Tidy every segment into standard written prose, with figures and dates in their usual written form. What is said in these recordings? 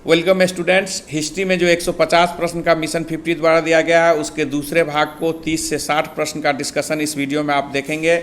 Welcome students. History में जो 150 प्रश्न का मिशन 50 द्वारा दिया गया है उसके दूसरे भाग को 30 से 60 प्रश्न का डिस्कशन इस वीडियो में आप देखेंगे।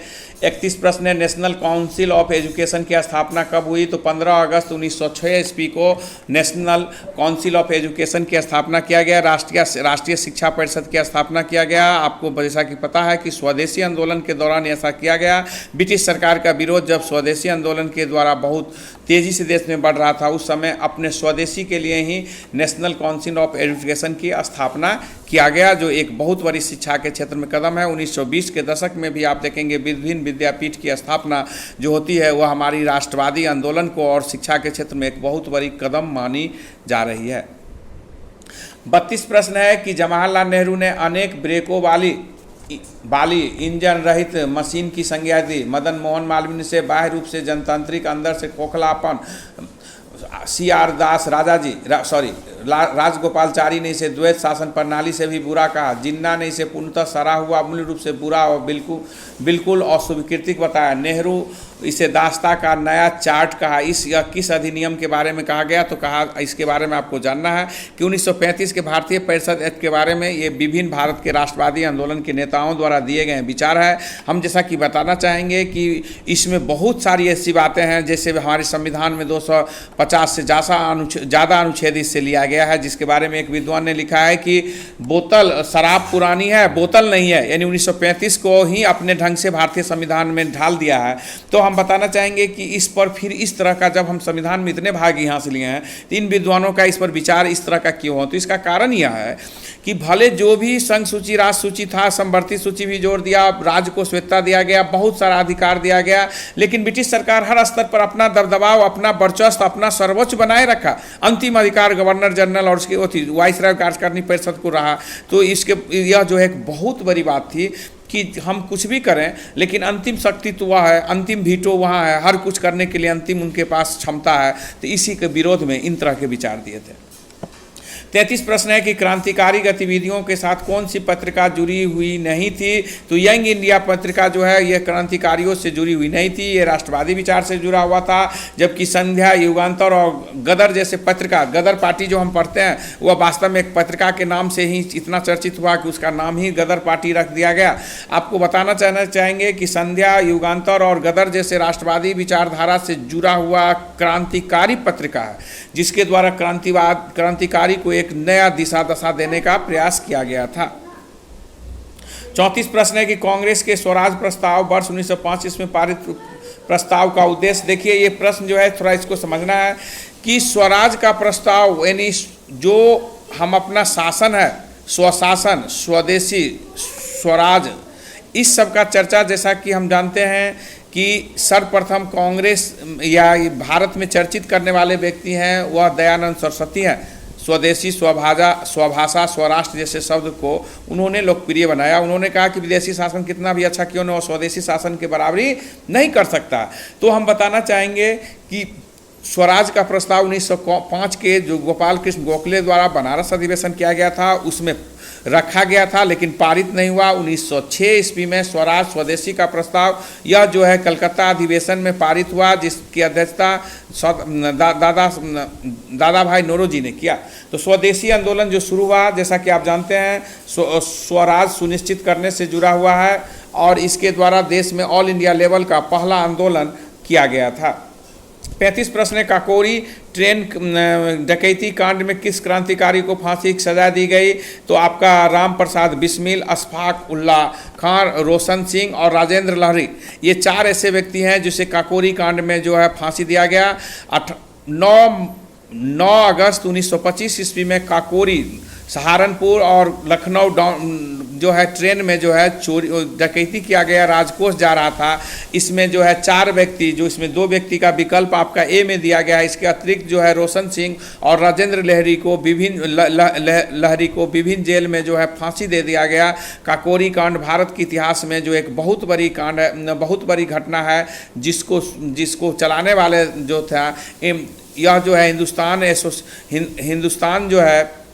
31 प्रश्न है, नेशनल काउंसिल ऑफ एजुकेशन की स्थापना कब हुई? तो 15 अगस्त 1906 ईस्वी को नेशनल काउंसिल ऑफ एजुकेशन की स्थापना किया गया। राष्ट्रीय शिक्षा परिषद की स्थापना किया गया। आपको जैसा कि पता है कि स्वदेशी आंदोलन के दौरान ऐसा किया गया। ब्रिटिश सरकार का विरोध जब स्वदेशी आंदोलन के द्वारा बहुत तेज़ी से देश में बढ़ रहा था, उस समय अपने स्वदेशी के लिए ही नेशनल काउंसिल ऑफ एजुकेशन की स्थापना किया गया, जो एक बहुत बड़ी शिक्षा के क्षेत्र में कदम है। 1920 के दशक में भी आप देखेंगे विभिन्न विद्यापीठ की स्थापना जो होती है वह हमारी राष्ट्रवादी आंदोलन को और शिक्षा के क्षेत्र में एक बहुत बड़ी कदम मानी जा रही है। 32 प्रश्न है कि जवाहरलाल नेहरू ने अनेक ब्रेकों वाली इंजन रहित मशीन की संज्ञा दी। मदन मोहन मालवीय से बाह्य रूप से जनतांत्रिक, अंदर से खोखलापन। CR दास राजगोपालचारी ने इसे द्वैत शासन प्रणाली से भी बुरा कहा। जिन्ना ने इसे पूर्णतः सराहा हुआ मूल रूप से बुरा और बिल्कुल अस्वीकृतिक बताया। नेहरू इसे दास्ता का नया चार्ट कहा। यह किस अधिनियम के बारे में कहा गया? तो कहा, इसके बारे में आपको जानना है कि 1935 के भारतीय परिषद एक्ट के बारे में ये विभिन्न भारत के राष्ट्रवादी आंदोलन के नेताओं द्वारा दिए गए विचार है। हम जैसा कि बताना चाहेंगे कि इसमें बहुत सारी ऐसी बातें हैं, जैसे हमारे संविधान में 250 से ज़्यादा अनुच्छेद इससे लिया गया है, जिसके बारे में एक विद्वान ने लिखा है कि शराब पुरानी है, बोतल नहीं है। यानी 1935 को ही अपने ढंग से भारतीय संविधान में ढाल दिया है। तो हम बताना चाहेंगे कि इस पर फिर इस तरह का, जब हम संविधान में इतने भाग यहाँ से लिए हैं, तो इन विद्वानों का इस पर विचार इस तरह का क्यों हो? तो इसका कारण यह है कि भले जो भी संघ सूची, राज सूची था, समवर्ती सूची भी जोड़ दिया, राज्य को स्वायत्तता दिया गया, बहुत सारा अधिकार दिया गया, लेकिन ब्रिटिश सरकार हर स्तर पर अपना दबदबाव, अपना वर्चस्व, अपना सर्वोच्च बनाए रखा। अंतिम अधिकार गवर्नर जनरल और उसके वाइसराय कार्यकारिणी परिषद को रहा। तो यह जो है एक बहुत बड़ी बात थी कि हम कुछ भी करें, लेकिन अंतिम शक्ति तो वह है, अंतिम वीटो वहाँ है, हर कुछ करने के लिए अंतिम उनके पास क्षमता है। तो इसी के विरोध में इन तरह के विचार दिए थे। 33 प्रश्न है कि क्रांतिकारी गतिविधियों के साथ कौन सी पत्रिका जुड़ी हुई नहीं थी? तो यंग इंडिया पत्रिका जो है यह क्रांतिकारियों से जुड़ी हुई नहीं थी, ये राष्ट्रवादी विचार से जुड़ा हुआ था। जबकि संध्या, युगांतर और गदर जैसे पत्रिका, गदर पार्टी जो हम पढ़ते हैं वह वास्तव में एक पत्रिका के नाम से ही इतना चर्चित हुआ कि उसका नाम ही गदर पार्टी रख दिया गया। आपको बताना चाहेंगे कि संध्या, युगांतर और गदर जैसे राष्ट्रवादी विचारधारा से जुड़ा हुआ क्रांतिकारी पत्रिका है, जिसके द्वारा क्रांतिकारी को एक नया दिशा दशा देने का प्रयास किया गया था। 34 प्रश्न है कि कांग्रेस के स्वराज प्रस्ताव वर्ष 1905 इसमें पारित प्रस्ताव का उद्देश्य। देखिए, ये प्रश्न जो है थोड़ा इसको समझना है कि स्वराज का प्रस्ताव यानी जो हम अपना शासन है, स्वशासन, स्वदेशी, स्वराज, इस सब का चर्चा, जैसा कि हम जानते हैं कि सर्वप्रथम कांग्रेस या भारत में चर्चित करने वाले व्यक्ति हैं वह दयानंद सरस्वती हैं। स्वदेशी, स्वभाषा, स्वराष्ट्र जैसे शब्द को उन्होंने लोकप्रिय बनाया। उन्होंने कहा कि विदेशी शासन कितना भी अच्छा क्यों न हो, स्वदेशी शासन के बराबरी नहीं कर सकता। तो हम बताना चाहेंगे कि स्वराज का प्रस्ताव 1905 के जो गोपाल कृष्ण गोखले द्वारा बनारस अधिवेशन किया गया था उसमें रखा गया था, लेकिन पारित नहीं हुआ। 1906 ईस्वी में स्वराज स्वदेशी का प्रस्ताव यह जो है कलकत्ता अधिवेशन में पारित हुआ, जिसकी अध्यक्षता दादा भाई नौरोजी ने किया। तो स्वदेशी आंदोलन जो शुरू हुआ, जैसा कि आप जानते हैं, स्वराज सुनिश्चित करने से जुड़ा हुआ है और इसके द्वारा देश में ऑल इंडिया लेवल का पहला आंदोलन किया गया था। 35 प्रश्न, काकोरी ट्रेन डकैती कांड में किस क्रांतिकारी को फांसी की सजा दी गई? तो आपका राम प्रसाद बिस्मिल, अशफाक उल्लाह खान, रोशन सिंह और राजेंद्र लहरी, ये 4 ऐसे व्यक्ति हैं जिसे काकोरी कांड में जो है फांसी दिया गया। 9 अगस्त 1925 ईस्वी में काकोरी, सहारनपुर और लखनऊ जो है ट्रेन में जो है चोरी डकैती किया गया, राजकोष जा रहा था। इसमें जो है 4 व्यक्ति, जो इसमें 2 व्यक्ति का विकल्प आपका ए में दिया गया है। इसके अतिरिक्त जो है रोशन सिंह और राजेंद्र लहरी को विभिन्न जेल में जो है फांसी दे दिया गया। काकोरी कांड भारत के इतिहास में जो एक बहुत बड़ी कांड है, बहुत बड़ी घटना है, जिसको चलाने वाले जो था, यह जो है हिंदुस्तान जो है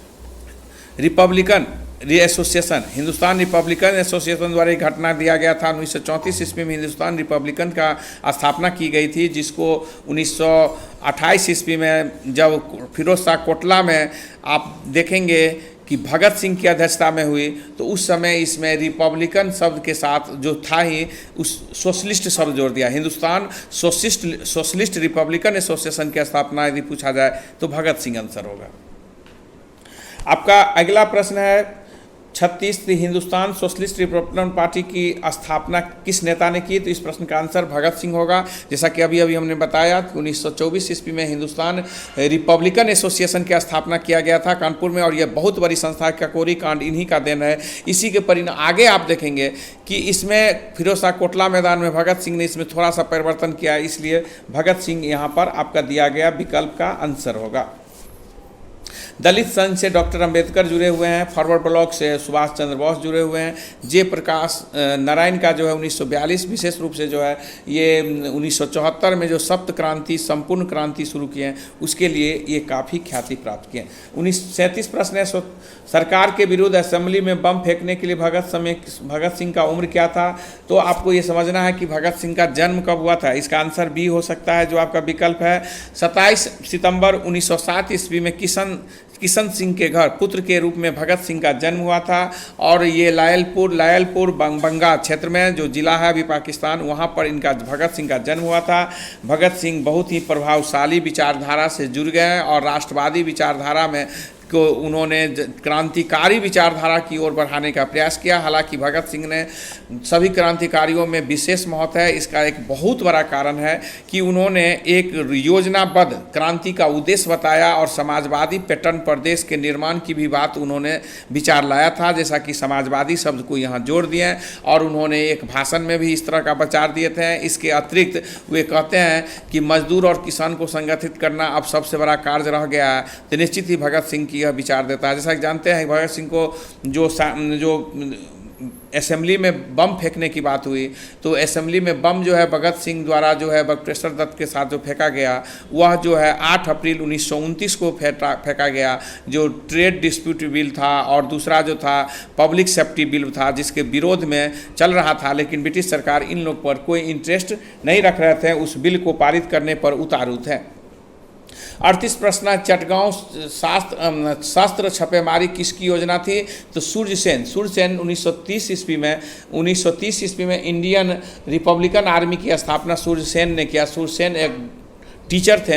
Republican association, Hindustan Republican association द्वारा एक घटना दिया गया था। 1934 ईस्वी में हिंदुस्तान रिपब्लिकन का स्थापना की गई थी, जिसको 1928 ईस्वी में जब फिरोज शाह कोटला में आप देखेंगे कि भगत सिंह की अध्यक्षता में हुई, तो उस समय इसमें रिपब्लिकन शब्द के साथ जो था ही उस सोशलिस्ट शब्द जोड़ दिया। हिंदुस्तान सोशलिस्ट रिपब्लिकन एसोसिएशन की स्थापना यदि पूछा जाए तो भगत सिंह आंसर होगा। आपका अगला प्रश्न है 36, हिंदुस्तान सोशलिस्ट रिपब्लिकन पार्टी की स्थापना किस नेता ने की? तो इस प्रश्न का आंसर भगत सिंह होगा। जैसा कि अभी हमने बताया कि 1924 ईस्वी में हिंदुस्तान रिपब्लिकन एसोसिएशन की स्थापना किया गया था कानपुर में, और यह बहुत बड़ी संस्था ककोरी कांड इन्हीं का देन है। इसी के परिणाम आगे आप देखेंगे कि इसमें फिरोज शाह कोटला मैदान में भगत सिंह ने इसमें थोड़ा सा परिवर्तन किया, इसलिए भगत सिंह यहाँ पर आपका दिया गया विकल्प का आंसर होगा। दलित संघ से डॉक्टर अंबेडकर जुड़े हुए हैं, फॉरवर्ड ब्लॉक से सुभाष चंद्र बोस जुड़े हुए हैं, जयप्रकाश नारायण का जो है 1942 विशेष रूप से जो है ये 1974 में जो सप्त क्रांति संपूर्ण क्रांति शुरू किए हैं उसके लिए ये काफ़ी ख्याति प्राप्त किए। 1937 प्रश्न है, सरकार के विरुद्ध असेंबली में बम फेंकने के लिए भगत सिंह का उम्र क्या था? तो आपको ये समझना है कि भगत सिंह का जन्म कब हुआ था। इसका आंसर बी हो सकता है, जो आपका विकल्प है। 27 सितंबर 1907 ईस्वी में किशन सिंह के घर पुत्र के रूप में भगत सिंह का जन्म हुआ था, और ये लायलपुर बंगा क्षेत्र में जो जिला है अभी पाकिस्तान, वहाँ पर इनका भगत सिंह का जन्म हुआ था। भगत सिंह बहुत ही प्रभावशाली विचारधारा से जुड़ गए और राष्ट्रवादी विचारधारा में को उन्होंने क्रांतिकारी विचारधारा की ओर बढ़ाने का प्रयास किया। हालांकि भगत सिंह ने सभी क्रांतिकारियों में विशेष महत्व है। इसका एक बहुत बड़ा कारण है कि उन्होंने एक योजनाबद्ध क्रांति का उद्देश्य बताया और समाजवादी पैटर्न प्रदेश के निर्माण की भी बात उन्होंने विचार लाया था, जैसा कि समाजवादी शब्द को यहाँ जोड़ दिए, और उन्होंने एक भाषण में भी इस तरह का विचार दिए थे। इसके अतिरिक्त वे कहते हैं कि मजदूर और किसान को संगठित करना अब सबसे बड़ा कार्य रह गया है, तो निश्चित ही भगत सिंह की यह विचार देता है। जैसा कि जानते हैं भगत सिंह को जो असेंबली में बम फेंकने की बात हुई, तो असेंबली में बम जो है भगत सिंह द्वारा जो है प्रेशर दत्त के साथ जो फेंका गया, वह जो है 8 अप्रैल 1929 को फेंका गया, जो ट्रेड डिस्प्यूट बिल था, और दूसरा जो था पब्लिक सेफ्टी बिल था, जिसके विरोध में चल रहा था, लेकिन ब्रिटिश सरकार इन लोग पर कोई इंटरेस्ट नहीं रख रहे थे, उस बिल को पारित करने पर उतारू थे। 38 प्रश्न, चटगांव शास्त्र छापेमारी किसकी योजना थी? तो सूर्यसेन 1930 ईस्वी में इंडियन रिपब्लिकन आर्मी की स्थापना सूर्यसेन ने किया। सूर्यसेन एक टीचर थे,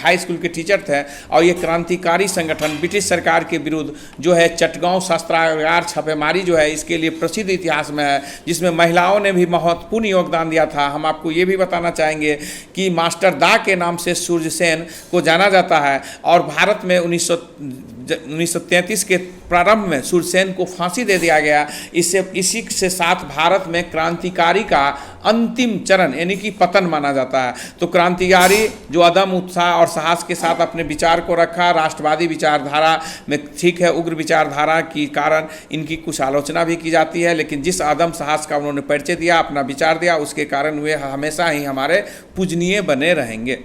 हाई स्कूल के टीचर थे, और ये क्रांतिकारी संगठन ब्रिटिश सरकार के विरुद्ध जो है चटगांव शस्त्रागार छापेमारी जो है इसके लिए प्रसिद्ध इतिहास में है, जिसमें महिलाओं ने भी महत्वपूर्ण योगदान दिया था। हम आपको ये भी बताना चाहेंगे कि मास्टर दा के नाम से सूर्यसेन को जाना जाता है, और भारत में 1933 के प्रारंभ में सूर्यसेन को फांसी दे दिया गया। इसी के साथ भारत में क्रांतिकारी का अंतिम चरण यानी कि पतन माना जाता है। तो क्रांतिकारी जो अदम उत्साह और साहस के साथ अपने विचार को रखा, राष्ट्रवादी विचारधारा में, ठीक है, उग्र विचारधारा के कारण इनकी कुछ आलोचना भी की जाती है, लेकिन जिस अदम साहस का उन्होंने परिचय दिया, अपना विचार दिया, उसके कारण वे हमेशा ही हमारे पूजनीय बने रहेंगे।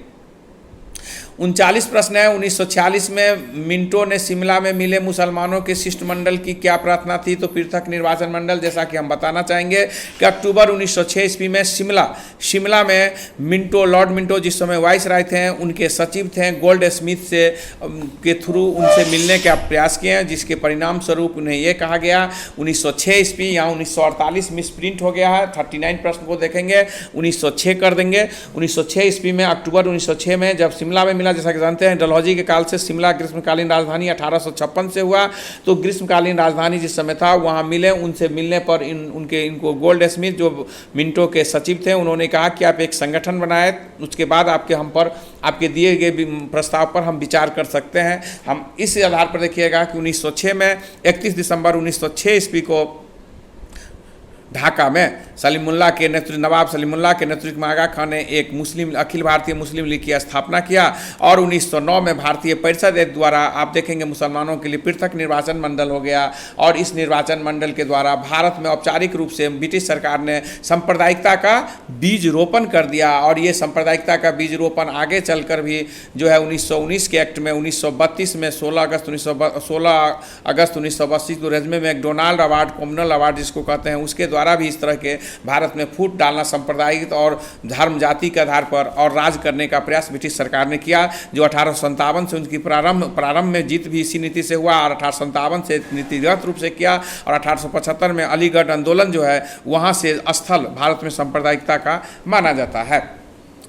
39 प्रश्न है, 1946 में मिंटो ने शिमला में मिले मुसलमानों के शिष्टमंडल की क्या प्रार्थना थी? तो पृथक निर्वाचन मंडल। जैसा कि हम बताना चाहेंगे कि अक्टूबर 1906 ईस्वी में शिमला में लॉर्ड मिंटो जिस समय वाइस राय थे, उनके सचिव थे, गोल्ड स्मिथ से के थ्रू उनसे मिलने का प्रयास किए, जिसके परिणाम स्वरूप उन्हें यह कहा गया 1906 ईस्वी, यहाँ 1948 मिसप्रिंट हो गया है। 39 प्रश्न को देखेंगे 1906 कर देंगे। 1906 ईस्वी में अक्टूबर 1906 में जब शिमला में जैसा कि जानते हैं डलहौजी के काल से शिमला ग्रीष्मकालीन राजधानी 1856 से हुआ। तो ग्रीष्मकालीन राजधानी जिस समय था वहाँ मिले, उनसे मिलने पर इनको गोल्ड स्मिथ जो मिंटो के सचिव थे, उन्होंने कहा कि आप एक संगठन बनाए, उसके बाद आपके दिए गए प्रस्ताव पर हम विचार कर सकते हैं। हम इस आधार पर देखिएगा कि 1906 में 31 दिसंबर 1906 ईस्वी को ढाका में सलीमुल्लाह के नेतृत्व नवाब सलीमुल्लाह के नेतृत्व में आगा खान ने एक मुस्लिम अखिल भारतीय मुस्लिम लीग की स्थापना किया और 1909 में भारतीय परिषद एक्ट द्वारा आप देखेंगे मुसलमानों के लिए पृथक निर्वाचन मंडल हो गया और इस निर्वाचन मंडल के द्वारा भारत में औपचारिक रूप से ब्रिटिश सरकार ने सांप्रदायिकता का बीज रोपण कर दिया और ये सांप्रदायिकता का बीज रोपण आगे चलकर भी जो है 1919 के एक्ट में 1932 में 16 अगस्त 1932 को रेजमे मैकडोनाल्ड अवार्ड कॉमनल अवार्ड जिसको कहते हैं उसके द्वारा भी इस तरह के भारत में फूट डालना सांप्रदायिक और धर्म जाति के आधार पर और राज करने का प्रयास ब्रिटिश सरकार ने किया, जो 1857 से उनकी प्रारंभ में जीत भी इसी नीति से हुआ और 1857 से नीतिगत रूप से किया और 1875 में अलीगढ़ आंदोलन जो है वहाँ से स्थल भारत में सांप्रदायिकता का माना जाता है।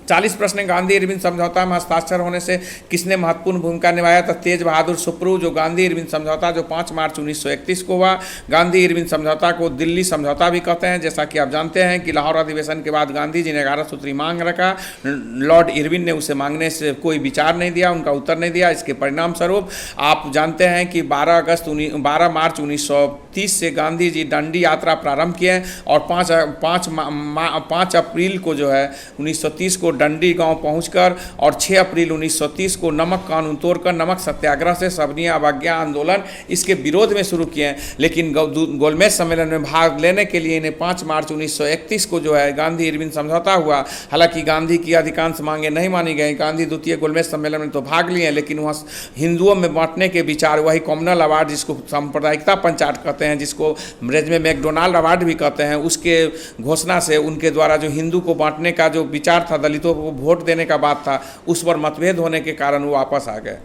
40 प्रश्न गांधी इरविन समझौता में हस्ताक्षर होने से किसने महत्वपूर्ण भूमिका निभाया? तो तेज बहादुर सुप्रू, जो गांधी इरविन समझौता जो 5 मार्च 1931 को हुआ। गांधी इरविन समझौता को दिल्ली समझौता भी कहते हैं। जैसा कि आप जानते हैं कि लाहौर अधिवेशन के बाद गांधी जी ने 11 सूत्री मांग रखा, लॉर्ड इरविन ने उसे मांगने से कोई विचार नहीं दिया, उनका उत्तर नहीं दिया। इसके परिणाम स्वरूप आप जानते हैं कि 12 मार्च 1930 से गांधी जी दंडी यात्रा प्रारंभ किए और 5 अप्रैल को जो है 1930 को डंडी गांव पहुंचकर और 6 अप्रैल 1930 को नमक कानून तोड़कर नमक सत्याग्रह से सबनीय अवज्ञा आंदोलन इसके विरोध में शुरू किए। लेकिन गोलमेज सम्मेलन में भाग लेने के लिए इन्हें 5 मार्च 1931 को जो है गांधी इरविन समझौता हुआ। हालांकि गांधी की अधिकांश मांगे नहीं मानी गई। गांधी द्वितीय गोलमेज सम्मेलन में तो भाग लिए, लेकिन वहाँ हिंदुओं में बांटने के विचार, वही कॉमनल अवार्ड जिसको सांप्रदायिकता पंचायत कहते हैं, जिसको रेजमे मैकडोनाल्ड अवार्ड भी कहते हैं, उसके घोषणा से उनके द्वारा जो हिंदू को बांटने का जो विचार था, दलितों को वोट देने का बात था, उस पर मतभेद होने के कारण वो वापस आ गए।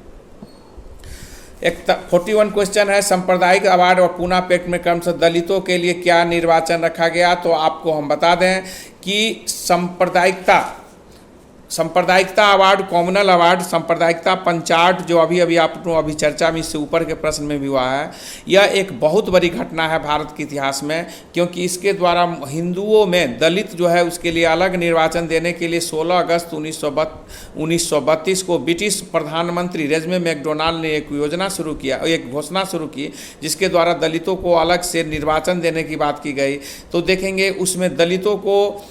41 क्वेश्चन है, सांप्रदायिक अवार्ड और पूना पैक्ट में क्रम से दलितों के लिए क्या निर्वाचन रखा गया? तो आपको हम बता दें कि सांप्रदायिकता अवार्ड, कॉमनल अवार्ड, सांप्रदायिकता पंचायत जो अभी चर्चा में इससे ऊपर के प्रश्न में भी हुआ है, यह एक बहुत बड़ी घटना है भारत के इतिहास में, क्योंकि इसके द्वारा हिंदुओं में दलित जो है उसके लिए अलग निर्वाचन देने के लिए 16 अगस्त 1932 को ब्रिटिश प्रधानमंत्री रेजमे मैकडोनाल्ड ने एक योजना शुरू किया, एक घोषणा शुरू की, जिसके द्वारा दलितों को अलग से निर्वाचन देने की बात की गई। तो देखेंगे उसमें दलितों को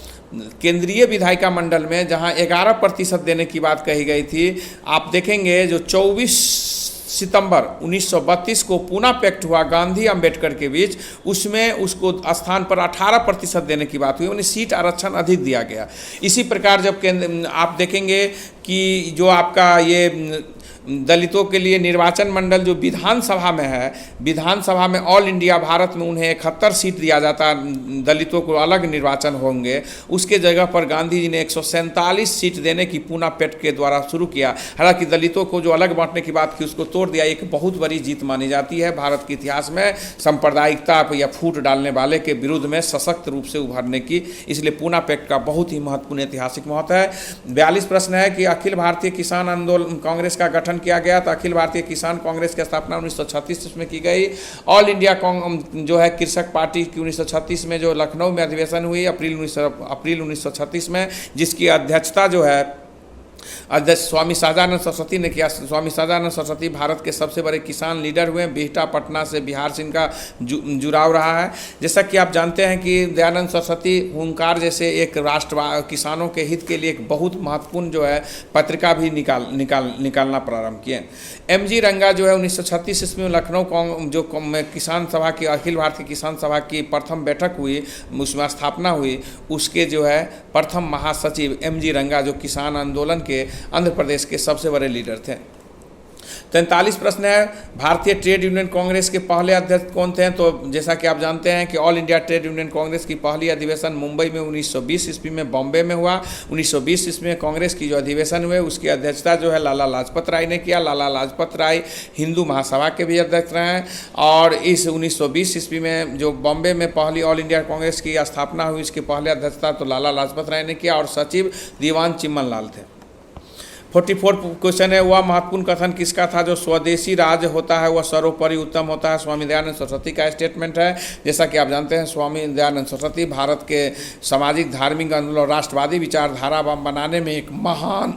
केंद्रीय विधायिका मंडल में जहां 11% देने की बात कही गई थी, आप देखेंगे जो 24 सितंबर 1932 को पूना पैक्ट हुआ गांधी अंबेडकर के बीच, उसमें उसको स्थान पर 18% देने की बात हुई, उन्हें सीट आरक्षण अधिक दिया गया। इसी प्रकार जब आप देखेंगे कि जो आपका ये दलितों के लिए निर्वाचन मंडल जो विधानसभा में है, विधानसभा में ऑल इंडिया भारत में उन्हें 71 सीट दिया जाता, दलितों को अलग निर्वाचन होंगे, उसके जगह पर गांधी जी ने 147 सीट देने की पूना पैक्ट के द्वारा शुरू किया। हालांकि दलितों को जो अलग बांटने की बात की उसको तोड़ दिया। एक बहुत बड़ी जीत मानी जाती है भारत के इतिहास में सांप्रदायिकता या फूट डालने वाले के विरुद्ध में सशक्त रूप से उभरने की, इसलिए पूना पैक्ट का बहुत ही महत्वपूर्ण ऐतिहासिक महत्व है। 42 प्रश्न है कि अखिल भारतीय किसान आंदोलन कांग्रेस का गठन किया गया। तो अखिल भारतीय किसान कांग्रेस की स्थापना 1936 में की गई। ऑल इंडिया जो है कृषक पार्टी की 1936 में जो लखनऊ में अधिवेशन हुई अप्रैल 1936 में, जिसकी अध्यक्षता जो है अध्यक्ष स्वामी सहजानंद सरस्वती ने किया। स्वामी सहजानंद सरस्वती भारत के सबसे बड़े किसान लीडर हुए। बिहटा पटना से बिहार से इनका जुड़ाव रहा है। जैसा कि आप जानते हैं कि दयानंद सरस्वती हुंकार जैसे एक किसानों के हित के लिए एक बहुत महत्वपूर्ण जो है पत्रिका भी निकालना प्रारंभ किए। MG रंगा जो है 1936 ईस्वी में लखनऊ जो किसान सभा की अखिल भारतीय किसान सभा की प्रथम बैठक हुई, उसमें स्थापना हुई, उसके जो है प्रथम महासचिव MG रंगा जो किसान आंदोलन के आंध्र प्रदेश के सबसे बड़े लीडर थे। 43 प्रश्न है, भारतीय ट्रेड यूनियन कांग्रेस के पहले अध्यक्ष कौन थे? तो जैसा कि आप जानते हैं कि all India trade union Congress की पहली अधिवेशन मुंबई में 1920 ईस्वी में, बॉम्बे में हुआ। 1920 ईस्वी में कांग्रेस की जो अधिवेशन हुए उसकी अध्यक्षता जो है लाला लाजपत राय ने किया। लाला लाजपत राय हिंदू महासभा के भी अध्यक्ष रहे हैं। और इस 1920 ईस्वी में जो बॉम्बे में पहली ऑल इंडिया कांग्रेस की स्थापना हुई, इसकी पहले अध्यक्षता तो लाला लाजपत राय ने किया और सचिव दीवान चिमन लाल थे। 44 क्वेश्चन है, वह महत्वपूर्ण कथन किसका था? जो स्वदेशी राज होता है वह सर्वोपरि उत्तम होता है, स्वामी दयानंद सरस्वती का स्टेटमेंट है। जैसा कि आप जानते हैं स्वामी दयानंद सरस्वती भारत के सामाजिक धार्मिक आंदोलन और राष्ट्रवादी विचारधारा बनाने में एक महान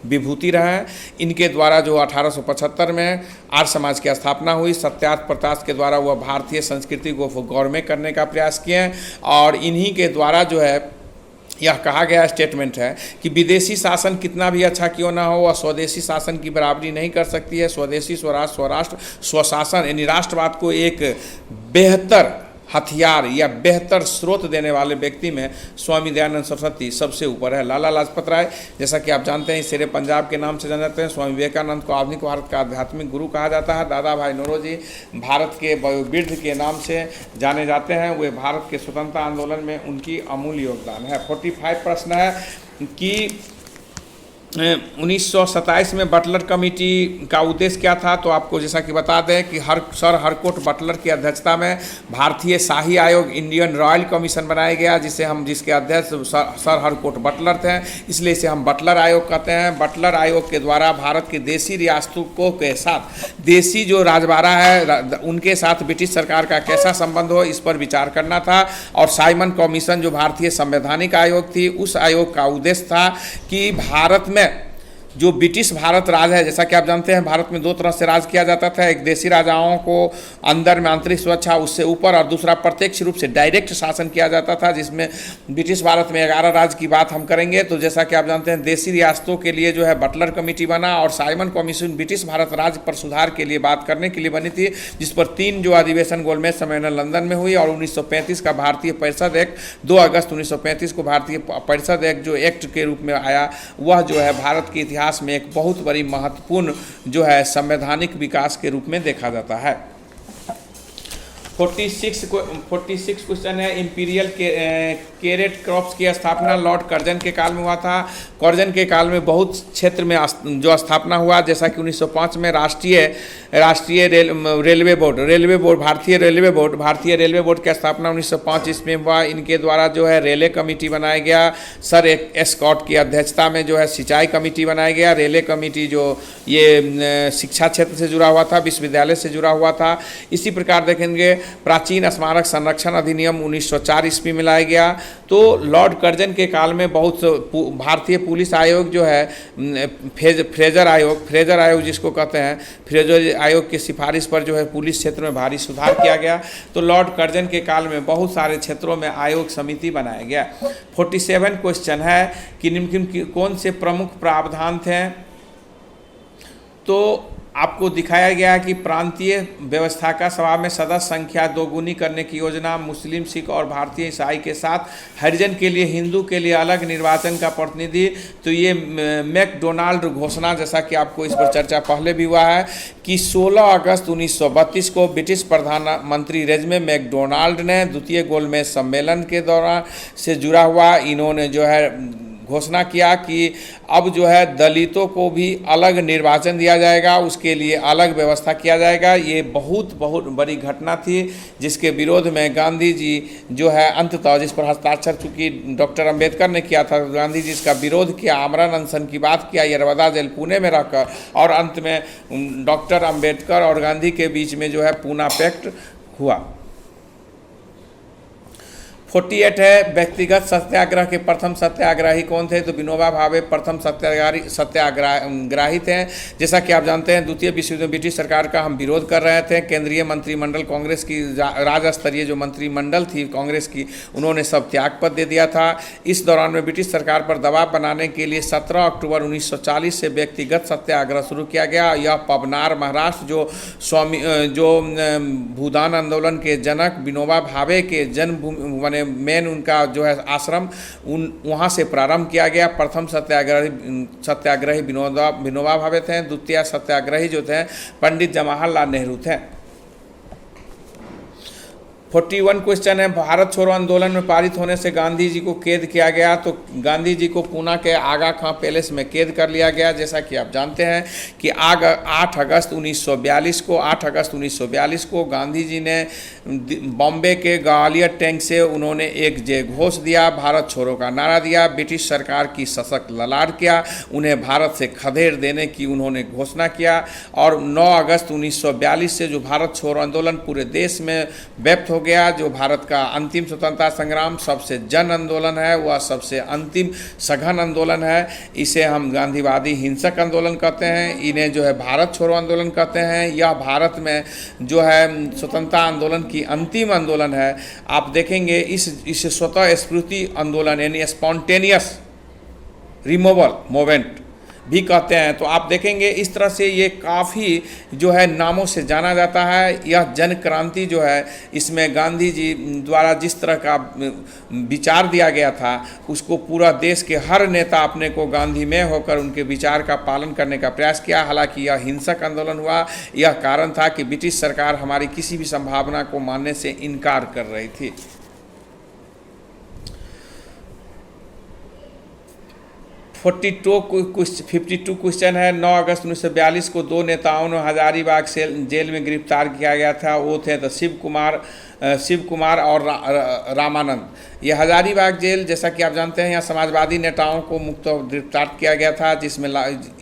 विभूति रहे हैं। इनके द्वारा जो 1875 में आर्य समाज की स्थापना हुई, सत्यार्थ प्रकाश के द्वारा वह भारतीय संस्कृति को गौरव करने का प्रयास किए और इन्हीं के द्वारा जो है यह कहा गया स्टेटमेंट है कि विदेशी शासन कितना भी अच्छा क्यों ना हो, वह स्वदेशी शासन की बराबरी नहीं कर सकती है। स्वदेशी स्वराज स्वराष्ट्र स्वशासन यानी राष्ट्रवाद को एक बेहतर हथियार या बेहतर स्रोत देने वाले व्यक्ति में स्वामी दयानंद सरस्वती सबसे ऊपर है। लाला लाजपत राय, जैसा कि आप जानते हैं, शेरे पंजाब के नाम से जाने जाते हैं। स्वामी विवेकानंद को आधुनिक भारत का आध्यात्मिक गुरु कहा जाता है। दादा भाई नौरोजी भारत के वयोवृद्ध के नाम से जाने जाते हैं। वे भारत के स्वतंत्रता आंदोलन में उनकी अमूल्य योगदान है। 45 प्रश्न है कि 1927 में बटलर कमेटी का उद्देश्य क्या था, तो आपको जैसा कि बता दें कि सर हरकोट बटलर की अध्यक्षता में भारतीय शाही आयोग इंडियन रॉयल कमीशन बनाया गया, जिसके अध्यक्ष सर हरकोट बटलर थे, इसलिए इसे हम बटलर आयोग कहते हैं। बटलर आयोग के द्वारा भारत के देसी रियासतों के साथ देसी जो राजबाड़ा है उनके साथ ब्रिटिश सरकार का कैसा संबंध हो, इस पर विचार करना था। और साइमन कमीशन जो भारतीय संवैधानिक आयोग थी, उस आयोग का उद्देश्य था कि भारत में जो ब्रिटिश भारत राज है, जैसा कि आप जानते हैं भारत में दो तरह से राज किया जाता था। एक देसी राजाओं को अंदर में आंतरिक सुरक्षा उससे ऊपर, और दूसरा प्रत्यक्ष रूप से डायरेक्ट शासन किया जाता था, जिसमें ब्रिटिश भारत में 11 राज्य की बात हम करेंगे। तो जैसा कि आप जानते हैं देसी रियासतों के लिए जो है बटलर कमेटी बना और साइमन कमीशन ब्रिटिश भारत राज्य पर सुधार के लिए बात करने के लिए बनी थी, जिस पर 3 जो अधिवेशन गोलमेज सम्मेलन लंदन में हुई। और 1935 का भारतीय परिषद एक्ट, 2 अगस्त 1935 को भारतीय परिषद एक्ट जो एक्ट के रूप में आया, वह जो है भारत के इतिहास में एक बहुत बड़ी महत्वपूर्ण जो है संवैधानिक विकास के रूप में देखा जाता है। 46 क्वेश्चन है, इंपीरियल कैरेट क्रॉप्स की स्थापना लॉर्ड कर्जन के काल में हुआ था। कर्जन के काल में बहुत क्षेत्र में जो स्थापना हुआ, जैसा कि 1905 में राष्ट्रीय रेलवे बोर्ड भारतीय रेलवे बोर्ड की स्थापना 1905 ईस्वी में हुआ। इनके द्वारा जो है रेलवे कमेटी बनाया गया। सर एस्कॉट की अध्यक्षता में जो है सिंचाई कमेटी बनाया गया। रेलवे कमेटी जो ये शिक्षा क्षेत्र से जुड़ा हुआ था, विश्वविद्यालय से जुड़ा हुआ था। इसी प्रकार देखेंगे प्राचीन स्मारक संरक्षण अधिनियम 1904 ईस्वी में लाया गया। तो लॉर्ड कर्जन के काल में बहुत भारतीय पुलिस आयोग जो है फ्रेजर आयोग जिसको कहते हैं, फ्रेजर आयोग की सिफारिश पर जो है पुलिस क्षेत्र में भारी सुधार किया गया। तो लॉर्ड कर्जन के काल में बहुत सारे क्षेत्रों में आयोग समिति बनाया गया। 47 क्वेश्चन है कि निम्नलिखित कौन से प्रमुख प्रावधान थे, तो आपको दिखाया गया है कि प्रांतीय व्यवस्था का सभा में सदस्य संख्या दोगुनी करने की योजना, मुस्लिम, सिख और भारतीय ईसाई के साथ हरिजन के लिए, हिंदू के लिए अलग निर्वाचन का प्रतिनिधि। तो ये मैकडोनाल्ड घोषणा, जैसा कि आपको इस पर चर्चा पहले भी हुआ है कि 16 अगस्त 1932 को ब्रिटिश प्रधानमंत्री रेजमे मैकडोनाल्ड ने द्वितीय गोलमेज सम्मेलन के दौरान से जुड़ा हुआ इन्होंने जो है घोषणा किया कि अब जो है दलितों को भी अलग निर्वाचन दिया जाएगा, उसके लिए अलग व्यवस्था किया जाएगा। ये बहुत बड़ी घटना थी, जिसके विरोध में गांधी जी जो है अंततः, जिस पर हस्ताक्षर चूँकि डॉक्टर अंबेडकर ने किया था, गांधी जी इसका विरोध किया, आमरण अनशन की बात किया यरवदा जेल पुणे में रहकर, और अंत में डॉक्टर अंबेडकर और गांधी के बीच में जो है पूना पैक्ट हुआ। 48 है, व्यक्तिगत सत्याग्रह के प्रथम सत्याग्रही कौन थे, तो विनोबा भावे प्रथम सत्याग्रही थे। जैसा कि आप जानते हैं द्वितीय विश्व युद्ध में ब्रिटिश सरकार का हम विरोध कर रहे थे। केंद्रीय मंत्रिमंडल कांग्रेस की राज्य स्तरीय जो मंत्रिमंडल थी कांग्रेस की, उन्होंने सब त्याग पद दे दिया था। इस दौरान में ब्रिटिश सरकार पर दबाव बनाने के लिए 17 अक्टूबर 1940 से व्यक्तिगत सत्याग्रह शुरू किया गया। यह पवनार महाराष्ट्र जो भूदान आंदोलन के जनक विनोबा भावे के जन्मभूमि मेन उनका जो है आश्रम वहाँ से प्रारंभ किया गया। प्रथम सत्याग्रही विनोबा भावे थे। द्वितीय सत्याग्रही जो थे पंडित जवाहरलाल नेहरू थे। 41 क्वेश्चन है, भारत छोड़ो आंदोलन में पारित होने से गांधी जी को कैद किया गया। तो गांधी जी को पूना के आगा खां पैलेस में कैद कर लिया गया। जैसा कि आप जानते हैं कि 8 अगस्त 1942 को गांधी जी ने बॉम्बे के ग्वालियर टैंक से उन्होंने एक जय घोष दिया, भारत छोड़ो का नारा दिया, ब्रिटिश सरकार की सशक्त ललाट किया, उन्हें भारत से खदेड़ देने की उन्होंने घोषणा किया। और 9 अगस्त 1942 से जो भारत छोड़ो आंदोलन पूरे देश में व्याप्त हो गया। जो भारत का अंतिम स्वतंत्रता संग्राम सबसे जन आंदोलन है, वह सबसे अंतिम सघन आंदोलन है। इसे हम गांधीवादी हिंसक आंदोलन कहते हैं, इन्हें जो है भारत छोड़ो आंदोलन कहते हैं। यह भारत में जो है स्वतंत्रता आंदोलन की अंतिम आंदोलन है। आप देखेंगे इसे स्वतः स्फूर्ति आंदोलन यानी स्पॉन्टेनियस रिमूवल मूवमेंट भी कहते हैं। तो आप देखेंगे इस तरह से ये काफ़ी जो है नामों से जाना जाता है। यह जन क्रांति जो है, इसमें गांधी जी द्वारा जिस तरह का विचार दिया गया था, उसको पूरा देश के हर नेता अपने को गांधी में होकर उनके विचार का पालन करने का प्रयास किया। हालांकि यह हिंसक आंदोलन हुआ। यह कारण था कि ब्रिटिश सरकार हमारी किसी भी संभावना को मानने से इनकार कर रही थी। 52 क्वेश्चन है। 9 अगस्त 1942 को दो नेताओं ने हजारीबाग जेल में गिरफ्तार किया गया था। वो थे तो शिव कुमार और रामानंद। ये हजारीबाग जेल, जैसा कि आप जानते हैं, यहाँ समाजवादी नेताओं को मुक्त गिरफ्तार किया गया था, जिसमें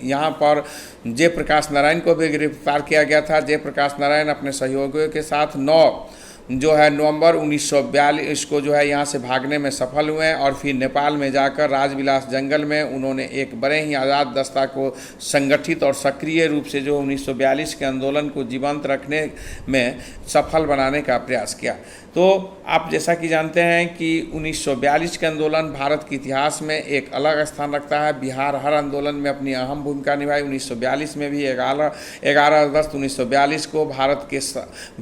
यहाँ पर जयप्रकाश नारायण को भी गिरफ्तार किया गया था। जयप्रकाश नारायण अपने सहयोगियों के साथ 9 नवंबर 1942 को जो है यहाँ से भागने में सफल हुए और फिर नेपाल में जाकर राजविलास जंगल में उन्होंने एक बड़े ही आज़ाद दस्ता को संगठित और सक्रिय रूप से जो 1942 के आंदोलन को जीवंत रखने में सफल बनाने का प्रयास किया। तो आप जैसा कि जानते हैं कि 1942 के आंदोलन भारत के इतिहास में एक अलग स्थान रखता है। बिहार हर आंदोलन में अपनी अहम भूमिका निभाई। 1942 में भी 11 अगस्त 1942 को भारत के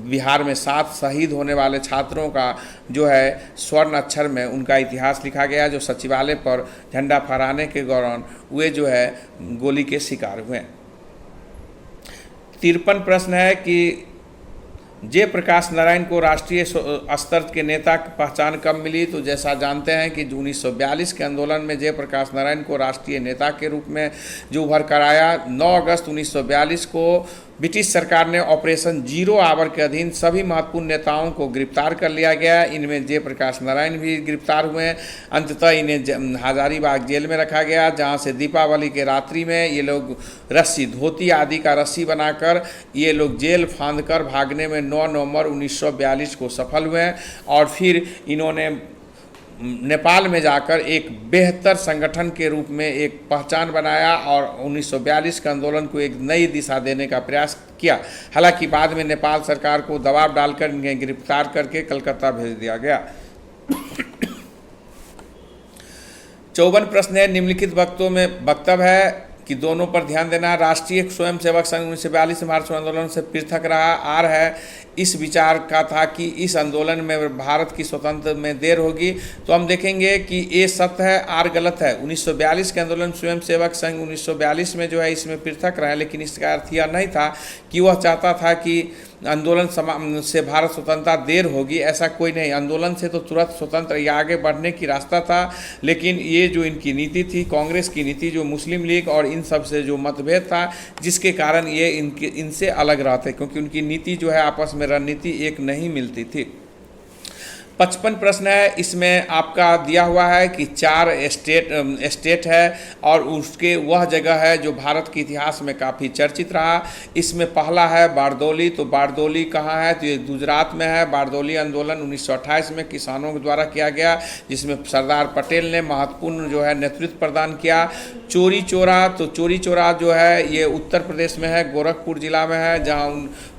बिहार में 7 शहीद होने वाले छात्रों का जो है स्वर्ण अक्षर में उनका इतिहास लिखा गया, जो सचिवालय पर झंडा फहराने के दौरान वे जो है गोली के शिकार हुए। 53 प्रश्न है कि जयप्रकाश नारायण को राष्ट्रीय स्तर के नेता की पहचान कब मिली। तो जैसा जानते हैं कि 1942 के आंदोलन में जयप्रकाश नारायण को राष्ट्रीय नेता के रूप में जो उभर कर आया। 9 अगस्त 1942 को ब्रिटिश सरकार ने ऑपरेशन जीरो आवर के अधीन सभी महत्वपूर्ण नेताओं को गिरफ्तार कर लिया गया। इनमें जयप्रकाश नारायण भी गिरफ्तार हुए। अंततः इन्हें हजारीबाग जेल में रखा गया, जहां से दीपावली के रात्रि में ये लोग रस्सी, धोती आदि का रस्सी बनाकर ये लोग जेल फांद कर भागने में 9 नवंबर 1942 को सफल हुए और फिर इन्होंने नेपाल में जाकर एक बेहतर संगठन के रूप में एक पहचान बनाया और 1942 के आंदोलन को एक नई दिशा देने का प्रयास किया। हालांकि बाद में नेपाल सरकार को दबाव डालकर इन्हें गिरफ्तार करके कलकत्ता भेज दिया गया। 54 प्रश्न है। निम्नलिखित वक्तव्य है कि दोनों पर ध्यान देना। राष्ट्रीय स्वयंसेवक संघ 1942 मार्च आंदोलन से पृथक रहा। आर है इस विचार का था कि इस आंदोलन में भारत की स्वतंत्र में देर होगी। तो हम देखेंगे कि ए सत्य है, आर गलत है। 1942 के आंदोलन स्वयंसेवक संघ 1942 में जो है इसमें पृथक रहे, लेकिन इसका अर्थ यह नहीं था कि वह चाहता था कि आंदोलन से भारत स्वतंत्रता देर होगी। ऐसा कोई नहीं, आंदोलन से तो तुरंत स्वतंत्र या आगे बढ़ने की रास्ता था। लेकिन ये जो इनकी नीति थी, कांग्रेस की नीति, जो मुस्लिम लीग और इन सब से जो मतभेद था, जिसके कारण ये इनसे अलग रहते, क्योंकि उनकी नीति जो है आपस में रणनीति एक नहीं मिलती थी। 55 प्रश्न है। इसमें आपका दिया हुआ है कि 4 स्टेट है और उसके वह जगह है जो भारत के इतिहास में काफ़ी चर्चित रहा। इसमें पहला है बारदौली। तो बारदौली कहाँ है? तो ये गुजरात में है। बारदौली आंदोलन 1928 में किसानों के द्वारा किया गया, जिसमें सरदार पटेल ने महत्वपूर्ण जो है नेतृत्व प्रदान किया। चौरी चौरा, तो चौरी चौरा जो है ये उत्तर प्रदेश में है, गोरखपुर जिला में है, जहाँ